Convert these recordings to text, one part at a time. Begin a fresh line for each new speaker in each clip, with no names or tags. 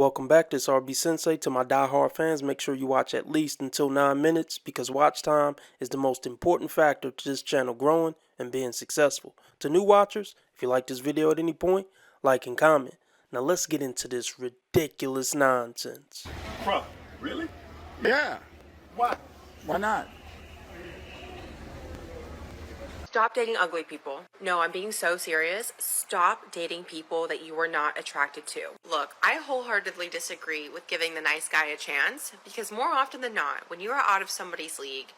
Welcome back, this RB Sensei. To my die-hard fans, make sure you watch at least until 9 minutes because watch time is the most important factor to this channel growing and being successful. To new watchers, if you like this video at any point, like and comment. Now let's get into this ridiculous nonsense.
Bro, really?
Yeah,
Why?
why not?
Stop dating ugly people. No, I'm being so serious. Stop dating people that you are not attracted to. Look, I wholeheartedly disagree with giving the nice guy a chance because more often than not, when you are out of somebody's league,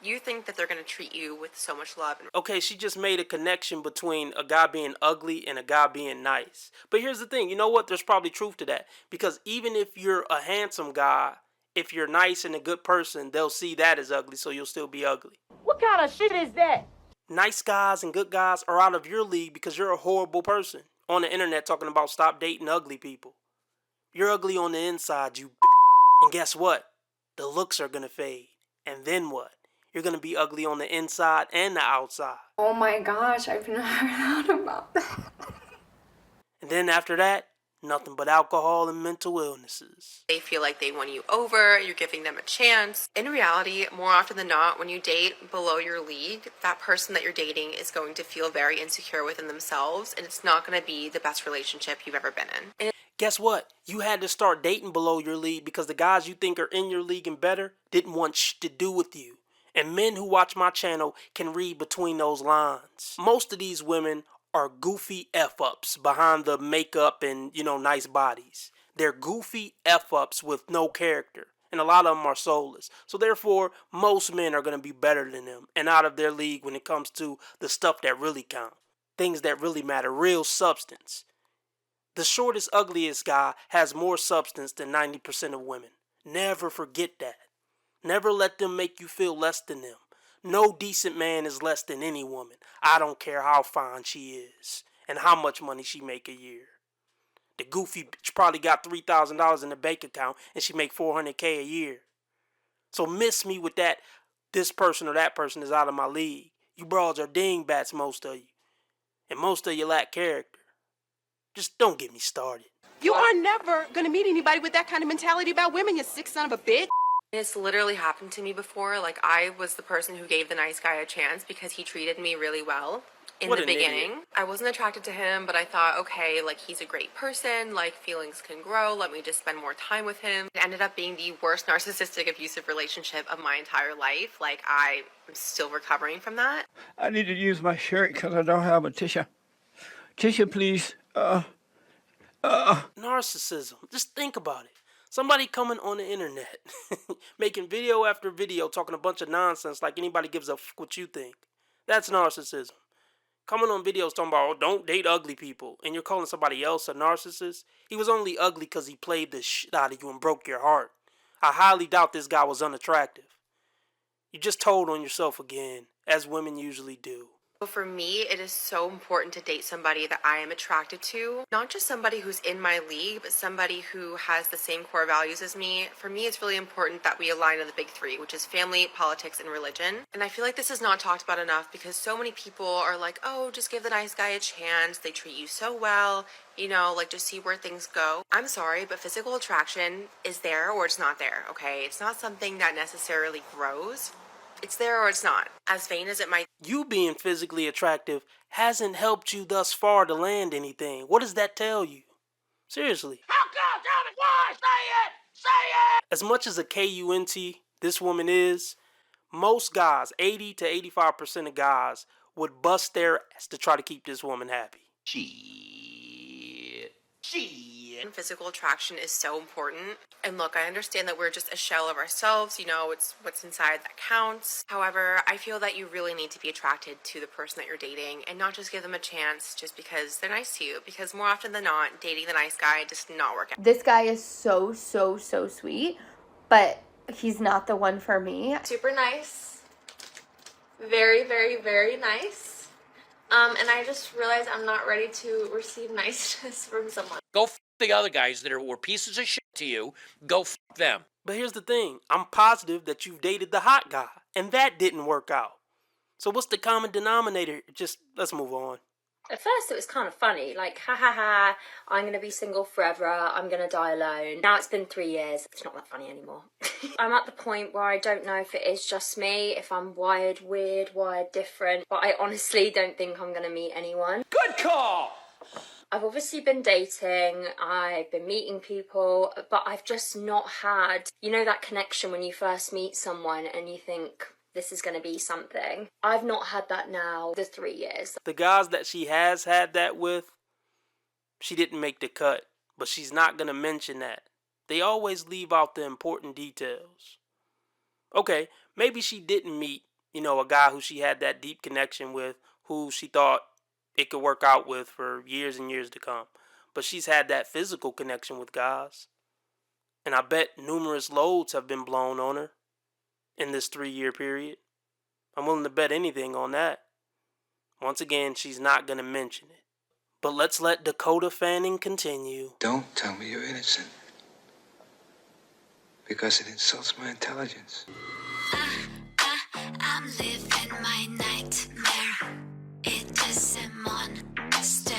you think that they're going to treat you with so much love.
Okay, she just made a connection between a guy being ugly and a guy being nice. But here's the thing, you know what? There's probably truth to that. Because even if you're a handsome guy, if you're nice and a good person, they'll see that as ugly, so you'll still be ugly.
What kind of shit is that?
Nice guys and good guys are out of your league because you're a horrible person. On the internet talking about stop dating ugly people. You're ugly on the inside, you And guess what? The looks are gonna fade. And then what? You're gonna be ugly on the inside and the outside.
Oh my gosh, I've never thought about that.
And then after that, nothing but alcohol and mental illnesses.
They feel like they won you over, you're giving them a chance. In reality, more often than not, when you date below your league, that person that you're dating is going to feel very insecure within themselves, and it's not going to be the best relationship you've ever been in. And
Guess what? You had to start dating below your league because the guys you think are in your league and better didn't want to do with you. And men who watch my channel can read between those lines. Most of these women are goofy F-ups behind the makeup and, nice bodies. They're goofy F-ups with no character. And a lot of them are soulless. So therefore, most men are going to be better than them and out of their league when it comes to the stuff that really count. Things that really matter, real substance. The shortest, ugliest guy has more substance than 90% of women. Never forget that. Never let them make you feel less than them. No decent man is less than any woman. I don't care how fine she is and how much money she make a year. The goofy bitch probably got $3,000 in the bank account and she make $400K a year. So miss me with that, this person or that person is out of my league. You broads are dingbats, most of you. And most of you lack character. Just don't get me started.
You are never gonna meet anybody with that kind of mentality about women, you sick son of a bitch.
it's literally happened to me before. Like, I was the person who gave the nice guy a chance because he treated me really well. In the beginning, I wasn't attracted to him, but I thought, okay, like, he's a great person, like, feelings can grow, let me just spend more time with him. It ended up being the worst narcissistic abusive relationship of my entire life. Like, I am still recovering from that.
I need to use my shirt because I don't have a tissue. Tissue, please.
Narcissism. Just think about it. Somebody coming on the internet, making video after video, talking a bunch of nonsense like anybody gives a f what you think. That's narcissism. Coming on videos talking about, oh, don't date ugly people, and you're calling somebody else a narcissist. He was only ugly because he played the shit out of you and broke your heart. I highly doubt this guy was unattractive. You just told on yourself again, as women usually do.
So for me, it is so important to date somebody that I am attracted to. Not just somebody who's in my league, but somebody who has the same core values as me. For me, it's really important that we align on the big three, which is family, politics, and religion. And I feel like this is not talked about enough because so many people are like, oh, just give the nice guy a chance. They treat you so well. Like, just see where things go. I'm sorry, but physical attraction is there or it's not there, okay? It's not something that necessarily grows. It's there or it's not. As vain as it might.
You being physically attractive hasn't helped you thus far to land anything. What does that tell you? Seriously.
How come? Tell me why! Say it! Say it!
As much as a KUNT this woman is, most guys, 80 to 85% of guys, would bust their ass to try to keep this woman happy.
Physical attraction is so important. And look, I understand that we're just a shell of ourselves. It's what's inside that counts. However, I feel that you really need to be attracted to the person that you're dating and not just give them a chance just because they're nice to you. Because more often than not, dating the nice guy does not work out.
This guy is so sweet, but he's not the one for me.
Super nice. Very, very, very nice. And I just realized I'm not ready to receive niceness from someone.
Go f the other guys that were pieces of shit to you. Go f them.
But here's the thing. I'm positive that you've dated the hot guy, and that didn't work out. So what's the common denominator? Just, let's move on.
At first it was kind of funny, like, ha ha ha, I'm gonna be single forever, I'm gonna die alone. Now it's been 3 years, it's not that funny anymore. I'm at the point where I don't know if it is just me, if I'm wired weird, wired different, but I honestly don't think I'm gonna meet anyone.
Good call!
I've obviously been dating, I've been meeting people, but I've just not had, you know, that connection when you first meet someone and you think, this is going to be something. I've not had that now, the 3 years.
The guys that she has had that with, she didn't make the cut, but she's not going to mention that. They always leave out the important details. Okay, maybe she didn't meet, a guy who she had that deep connection with, who she thought it could work out with for years and years to come. But she's had that physical connection with guys. And I bet numerous loads have been blown on her in this 3-year period. I'm willing to bet anything on that. Once again, she's not going to mention it. But let's let Dakota Fanning continue.
Don't tell me you're innocent. Because it insults my intelligence.
I'm living my nightmare. It is a monster.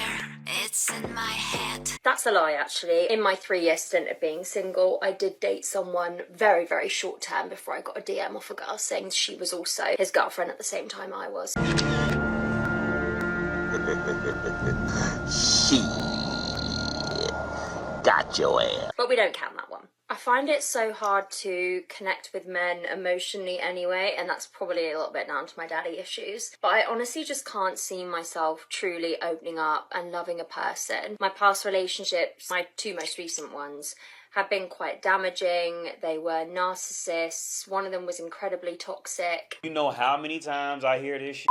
It's in my head.
That's a lie, actually. In my 3-year stint of being single, I did date someone very, very short term before I got a DM off a girl saying she was also his girlfriend at the same time I was.
She got your ass.
But we don't count that one. I find it so hard to connect with men emotionally anyway, and that's probably a little bit down to my daddy issues. But I honestly just can't see myself truly opening up and loving a person. My past relationships, my 2 most recent ones, have been quite damaging. They were narcissists. One of them was incredibly toxic.
You know how many times I hear this shit?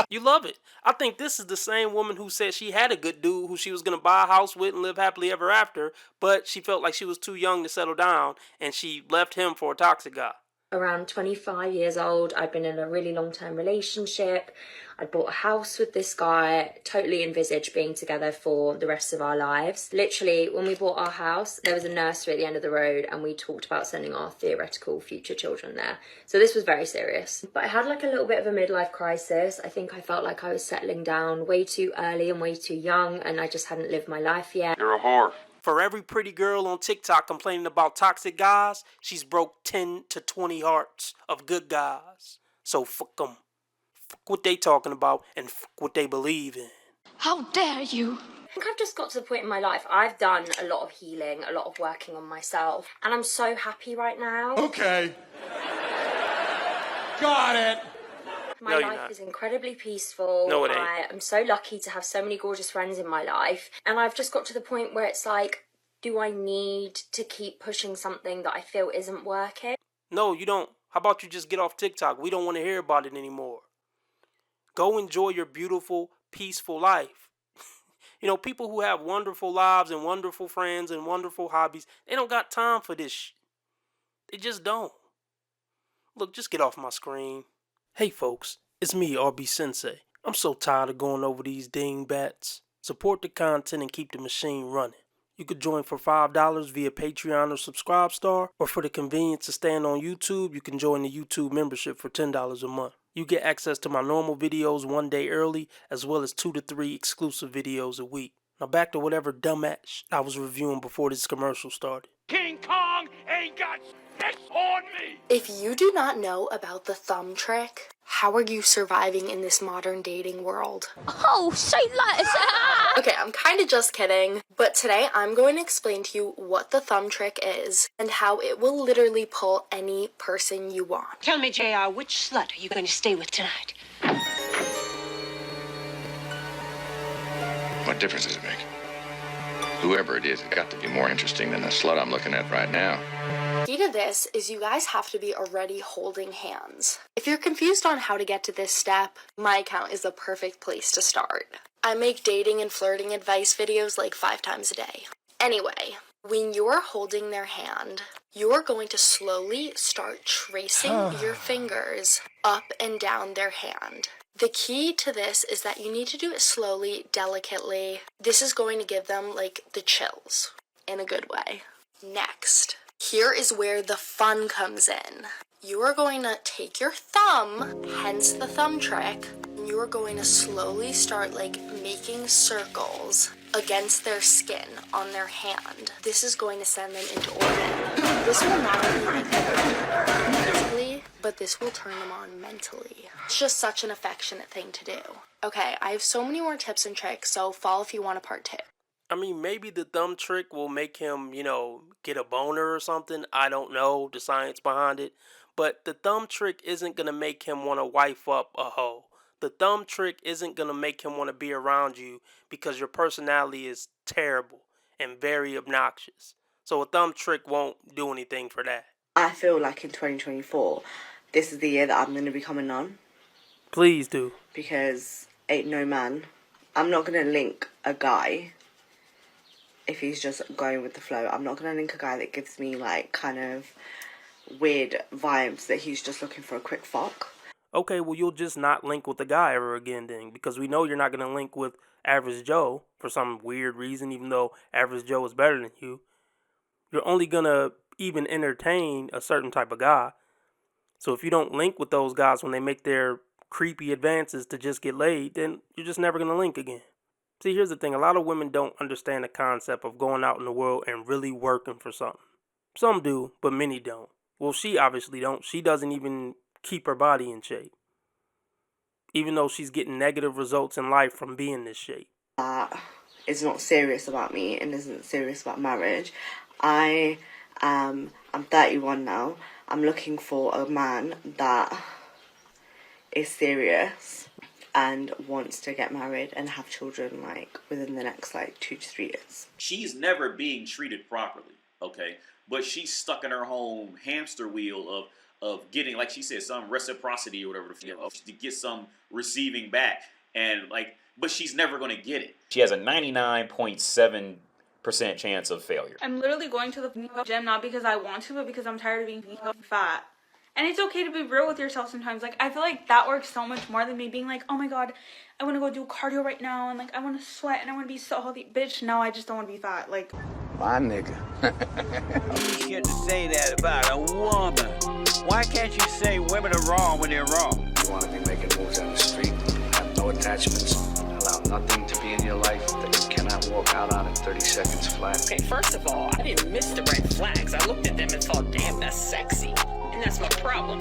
You love it. I think this is the same woman who said she had a good dude who she was going to buy a house with and live happily ever after, but she felt like she was too young to settle down, and she left him for a toxic guy.
Around 25 years old, I'd been in a really long-term relationship. I'd bought a house with this guy, totally envisaged being together for the rest of our lives. Literally, when we bought our house, there was a nursery at the end of the road and we talked about sending our theoretical future children there. So this was very serious. But I had like a little bit of a midlife crisis. I think I felt like I was settling down way too early and way too young, and I just hadn't lived my life yet.
You're a whore.
For every pretty girl on TikTok complaining about toxic guys, she's broke 10 to 20 hearts of good guys. So fuck them. Fuck what they talking about and fuck what they believe in.
How dare you?
I think I've just got to the point in my life, I've done a lot of healing, a lot of working on myself, and I'm so happy right now.
Okay. Got it.
My life is incredibly peaceful.
No, it ain't.
I am so lucky to have so many gorgeous friends in my life. And I've just got to the point where it's like, do I need to keep pushing something that I feel isn't working?
No, you don't. How about you just get off TikTok? We don't want to hear about it anymore. Go enjoy your beautiful, peaceful life. People who have wonderful lives and wonderful friends and wonderful hobbies, they don't got time for this shit. They just don't. Look, just get off my screen. Hey folks, it's me, RB Sensei. I'm so tired of going over these dingbats. Support the content and keep the machine running. You could join for $5 via Patreon or Subscribestar, or for the convenience of staying on YouTube, you can join the YouTube membership for $10 a month. You get access to my normal videos 1 day early, as well as 2 to 3 exclusive videos a week. Now back to whatever dumbass I was reviewing before this commercial started.
King Kong ain't got shit on me!
If you do not know about the thumb trick, how are you surviving in this modern dating world?
Oh, say less.
Okay, I'm kind of just kidding, but today I'm going to explain to you what the thumb trick is and how it will literally pull any person you want.
Tell me, JR, which slut are you going to stay with tonight?
What difference does it make? Whoever it is, it's got to be more interesting than the slut I'm looking at right now.
The key to this is you guys have to be already holding hands. If you're confused on how to get to this step, my account is the perfect place to start. I make dating and flirting advice videos like 5 times a day. Anyway, when you're holding their hand, you're going to slowly start tracing your fingers up and down their hand. The key to this is that you need to do it slowly, delicately. This is going to give them like the chills in a good way. Next, here is where the fun comes in. You are going to take your thumb, hence the thumb trick,
and you are going to slowly start like making circles against their skin on their hand. This is going to send them into orbit. This will not only make them physically, but this will turn them on mentally. It's just such an affectionate thing to do. Okay, I have so many more tips and tricks, so follow if you want a part 2.
I mean, maybe the thumb trick will make him, get a boner or something. I don't know the science behind it. But the thumb trick isn't going to make him want to wife up a hoe. The thumb trick isn't going to make him want to be around you because your personality is terrible and very obnoxious. So a thumb trick won't do anything for that.
I feel like in 2024, this is the year that I'm going to become a nun.
Please do.
Because ain't no man. I'm not going to link a guy if he's just going with the flow. I'm not going to link a guy that gives me like kind of weird vibes that he's just looking for a quick fuck.
Okay, well, you'll just not link with the guy ever again then, because we know you're not going to link with Average Joe for some weird reason, even though Average Joe is better than you. You're only going to even entertain a certain type of guy. So if you don't link with those guys when they make their creepy advances to just get laid, then you're just never going to link again. See, here's the thing. A lot of women don't understand the concept of going out in the world and really working for something. Some do, but many don't. Well, she obviously don't. She doesn't even keep her body in shape, even though she's getting negative results in life from being this shape.
Is not serious about me and isn't serious about marriage. I'm 31 now. I'm looking for a man that is serious and wants to get married and have children like within the next like 2 to 3 years.
She's never being treated properly, okay? But she's stuck in her home hamster wheel of getting, like she said, some reciprocity or whatever, to get some receiving back. And like, but she's never going to get it. She has a 99.7% chance of failure.
I'm literally going to the gym not because I want to, but because I'm tired of being fat. And it's okay to be real with yourself sometimes. Like, I feel like that works so much more than me being like, oh my god, I want to go do cardio right now, and like, I want to sweat, and I want to be so healthy. Bitch, no, I just don't want to be fat. Like,
My nigga. You shouldn't say that about a woman. Why can't you say women are wrong when they're wrong?
You want to be making moves on the street, have no attachments, allow nothing to be in your life that you cannot walk out on in 30 seconds flat.
Okay, first of all, I didn't miss the red flags. I looked at them and thought, damn, that's sexy. And that's my problem.